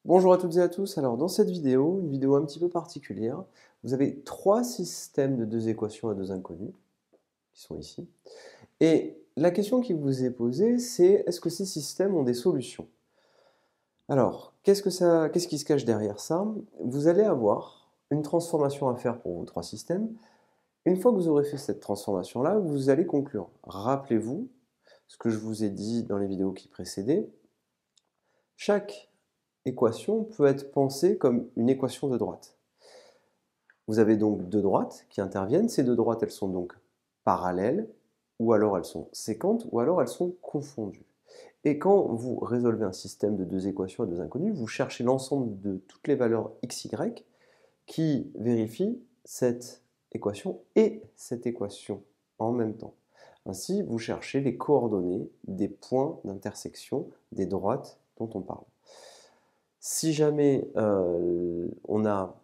Bonjour à toutes et à tous. Alors dans cette vidéo, une vidéo un petit peu particulière, vous avez trois systèmes de deux équations à deux inconnues, qui sont ici. Et la question qui vous est posée, c'est est-ce que ces systèmes ont des solutions? Alors, qu'est-ce qui se cache derrière ça? Vous allez avoir une transformation à faire pour vos trois systèmes. Une fois que vous aurez fait cette transformation-là, vous allez conclure. Rappelez-vous ce que je vous ai dit dans les vidéos qui précédaient. Chaque équation peut être pensée comme une équation de droite. Vous avez donc deux droites qui interviennent. Ces deux droites, elles sont donc parallèles, ou alors elles sont séquentes, ou alors elles sont confondues. Et quand vous résolvez un système de deux équations à deux inconnues, vous cherchez l'ensemble de toutes les valeurs x, y qui vérifient cette équation et cette équation en même temps. Ainsi, vous cherchez les coordonnées des points d'intersection des droites dont on parle. Si jamais on a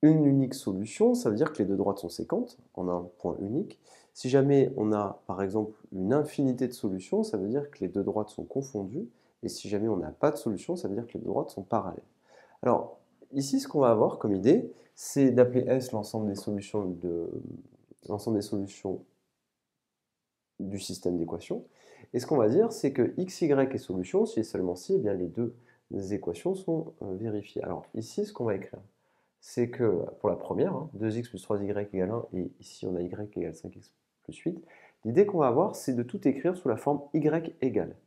une unique solution, ça veut dire que les deux droites sont séquentes en un point unique. Si jamais on a par exemple une infinité de solutions, ça veut dire que les deux droites sont confondues. Et si jamais on n'a pas de solution, ça veut dire que les deux droites sont parallèles. Alors ici, ce qu'on va avoir comme idée, c'est d'appeler S l'ensemble des solutions du système d'équations. Et ce qu'on va dire, c'est que x, y est solution, si et seulement si, eh bien, les deux équations sont vérifiées. Alors ici, ce qu'on va écrire, c'est que pour la première, 2x plus 3y égale 1, et ici on a y égale 5x plus 8, l'idée qu'on va avoir, c'est de tout écrire sous la forme y égale.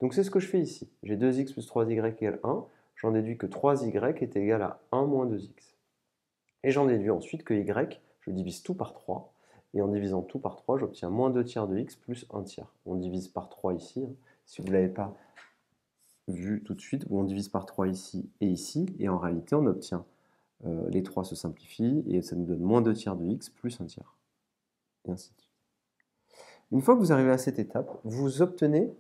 Donc c'est ce que je fais ici. J'ai 2x plus 3y égale 1, j'en déduis que 3y est égal à 1 moins 2x. Et j'en déduis ensuite que y, je divise tout par 3, et en divisant tout par 3, j'obtiens moins 2 tiers de x plus 1 tiers. On divise par 3 ici, si vous ne l'avez pas vu tout de suite, on divise par 3 ici, et en réalité on obtient les 3 se simplifient et ça nous donne moins 2 tiers de x plus 1 tiers. Et ainsi de suite. Une fois que vous arrivez à cette étape, vous obtenez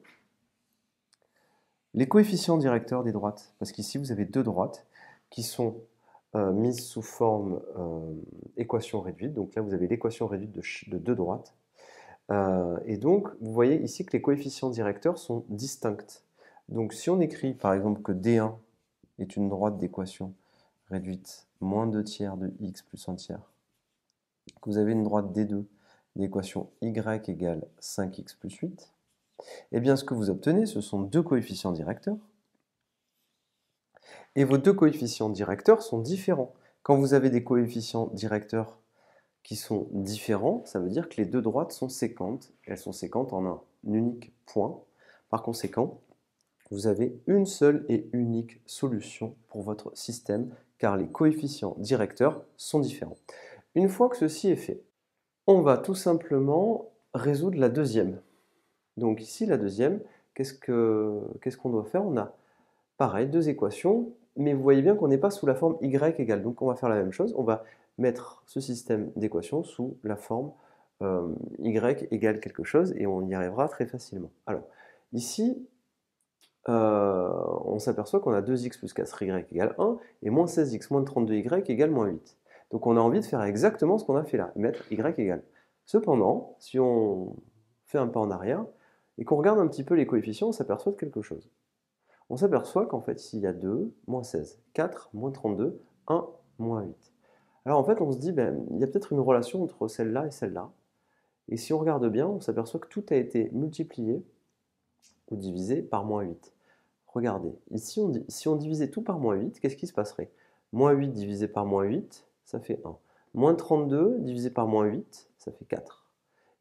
les coefficients directeurs des droites. Parce qu'ici, vous avez deux droites qui sont mises sous forme équation réduite. Donc là, vous avez l'équation réduite de deux droites. Et donc, vous voyez ici que les coefficients directeurs sont distincts. Donc si on écrit par exemple que D1 est une droite d'équation réduite moins 2 tiers de x plus 1 tiers, que vous avez une droite D2 d'équation y égale 5x plus 8, et bien ce que vous obtenez, ce sont deux coefficients directeurs. Et vos deux coefficients directeurs sont différents. Quand vous avez des coefficients directeurs qui sont différents, ça veut dire que les deux droites sont séquentes. Elles sont séquentes en un unique point. Par conséquent, vous avez une seule et unique solution pour votre système, car les coefficients directeurs sont différents. Une fois que ceci est fait, on va tout simplement résoudre la deuxième. Donc ici, la deuxième, qu'est-ce qu'on doit faire? On a, pareil, deux équations, mais vous voyez bien qu'on n'est pas sous la forme y égale. Donc on va faire la même chose, on va mettre ce système d'équations sous la forme y égale quelque chose, et on y arrivera très facilement. Alors, ici, on s'aperçoit qu'on a 2x plus 4y égale 1, et moins 16x moins 32y égale moins 8. Donc on a envie de faire exactement ce qu'on a fait là, mettre y égale. Cependant, si on fait un pas en arrière, et qu'on regarde un petit peu les coefficients, on s'aperçoit de quelque chose. On s'aperçoit qu'en fait, s'il y a 2, moins 16, 4, moins 32, 1, moins 8. Alors en fait, on se dit, ben, il y a peut-être une relation entre celle-là et celle-là. Et si on regarde bien, on s'aperçoit que tout a été multiplié ou divisé par moins 8. Regardez, ici, si on divisait tout par moins 8, qu'est-ce qui se passerait? Moins 8 divisé par moins 8, ça fait 1. Moins 32 divisé par moins 8, ça fait 4.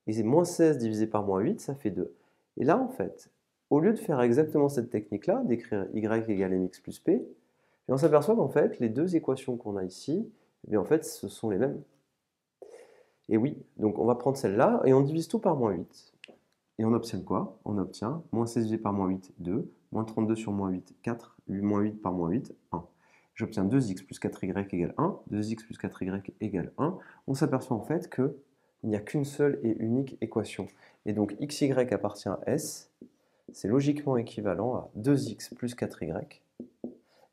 Et moins 16 divisé par moins 8, ça fait 2. Et là, en fait, au lieu de faire exactement cette technique-là, d'écrire y égale mx plus p, on s'aperçoit qu'en fait, les deux équations qu'on a ici, eh bien, en fait, ce sont les mêmes. Et oui, donc on va prendre celle-là et on divise tout par moins 8. Et on obtient quoi? On obtient moins 16 divisé par moins 8, 2, moins 32 sur moins 8, 4, moins 8 par moins 8, 1. J'obtiens 2x plus 4y égale 1, 2x plus 4y égale 1. On s'aperçoit en fait qu'il n'y a qu'une seule et unique équation. Et donc xy appartient à S, c'est logiquement équivalent à 2x plus 4y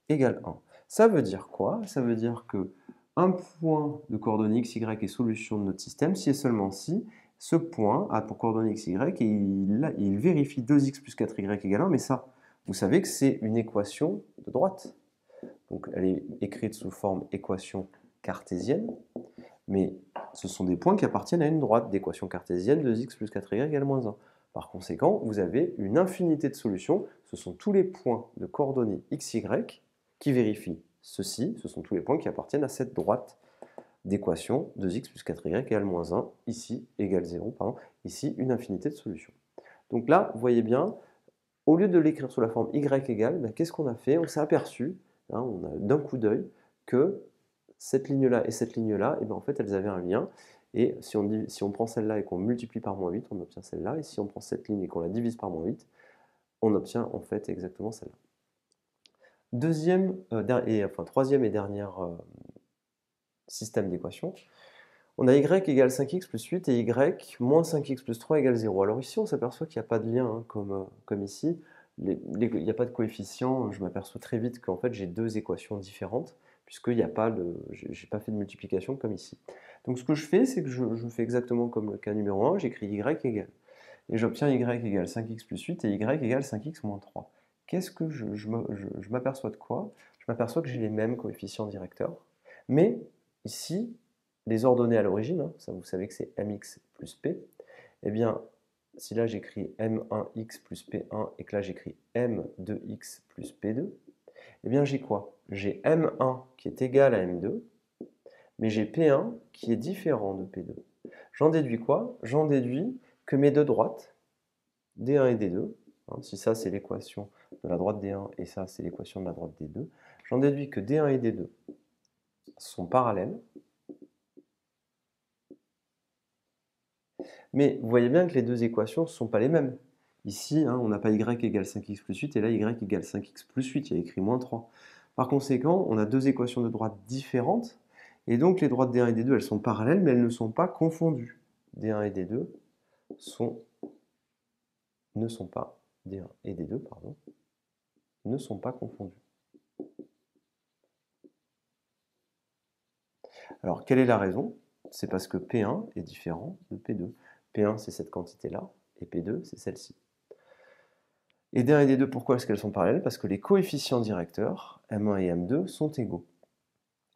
égale 1. Ça veut dire quoi? Ça veut dire que un point de coordonnées xy est solution de notre système si et seulement si ce point a pour coordonnées xy et il vérifie 2x plus 4y égale 1, mais ça, vous savez que c'est une équation de droite. Donc elle est écrite sous forme équation cartésienne, mais ce sont des points qui appartiennent à une droite d'équation cartésienne de x plus 4y égale moins 1. Par conséquent, vous avez une infinité de solutions. Ce sont tous les points de coordonnées x, y qui vérifient ceci. Ce sont tous les points qui appartiennent à cette droite d'équation 2x plus 4y égale moins 1, ici égale 0, pardon, ici une infinité de solutions. Donc là, vous voyez bien, au lieu de l'écrire sous la forme y égale, ben, qu'est-ce qu'on a fait? On s'est aperçu, hein, on a d'un coup d'œil, que cette ligne-là et cette ligne-là, ben, en fait, elles avaient un lien. Et si on prend celle-là et qu'on multiplie par moins 8, on obtient celle-là. Et si on prend cette ligne et qu'on la divise par moins 8, on obtient en fait exactement celle-là. Troisième et dernier système d'équation, on a y égale 5x plus 8 et y moins 5x plus 3 égale 0. Alors ici, on s'aperçoit qu'il n'y a pas de lien, hein, comme ici. Il n'y a pas de coefficient. Je m'aperçois très vite qu'en fait, j'ai deux équations différentes, puisque je n'ai pas fait de multiplication comme ici. Donc ce que je fais, c'est que je fais exactement comme le cas numéro 1, j'écris y égale. Et j'obtiens y égale 5x plus 8 et y égale 5x moins 3. Qu'est-ce que je m'aperçois de quoi? Je m'aperçois que j'ai les mêmes coefficients directeurs, mais ici, les ordonnées à l'origine, hein, ça vous savez que c'est mx plus p, eh bien, si là j'écris m1x plus p1 et que là j'écris m2x plus p2, eh bien j'ai quoi? J'ai m1 qui est égal à m2, mais j'ai p1 qui est différent de p2. J'en déduis quoi? J'en déduis que mes deux droites, d1 et d2, hein, si ça c'est l'équation de la droite d1 et ça c'est l'équation de la droite d2, j'en déduis que d1 et d2 sont parallèles. Mais vous voyez bien que les deux équations ne sont pas les mêmes. Ici, hein, on n'a pas y égale 5x plus 8 et là y égale 5x plus 8, il y a écrit moins 3. Par conséquent, on a deux équations de droite différentes et donc les droites d1 et d2 elles sont parallèles mais elles ne sont pas confondues. d1 et d2 ne sont pas confondus. Alors, quelle est la raison? C'est parce que P1 est différent de P2. P1, c'est cette quantité-là, et P2, c'est celle-ci. Et D1 et D2, pourquoi est-ce qu'elles sont parallèles? Parce que les coefficients directeurs, M1 et M2, sont égaux.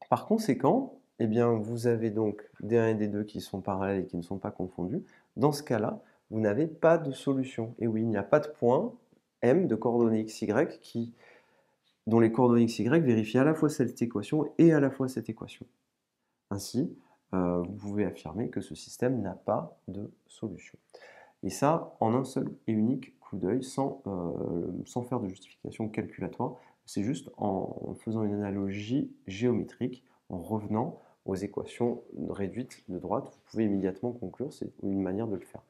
Par conséquent, eh bien, vous avez donc D1 et D2 qui sont parallèles et qui ne sont pas confondus. Dans ce cas-là, vous n'avez pas de solution. Et oui, il n'y a pas de point M de coordonnées x, y dont les coordonnées x, y vérifient à la fois cette équation et à la fois cette équation. Ainsi, vous pouvez affirmer que ce système n'a pas de solution. Et ça, en un seul et unique coup d'œil, sans faire de justification calculatoire, c'est juste en faisant une analogie géométrique, en revenant aux équations réduites de droite, vous pouvez immédiatement conclure, c'est une manière de le faire.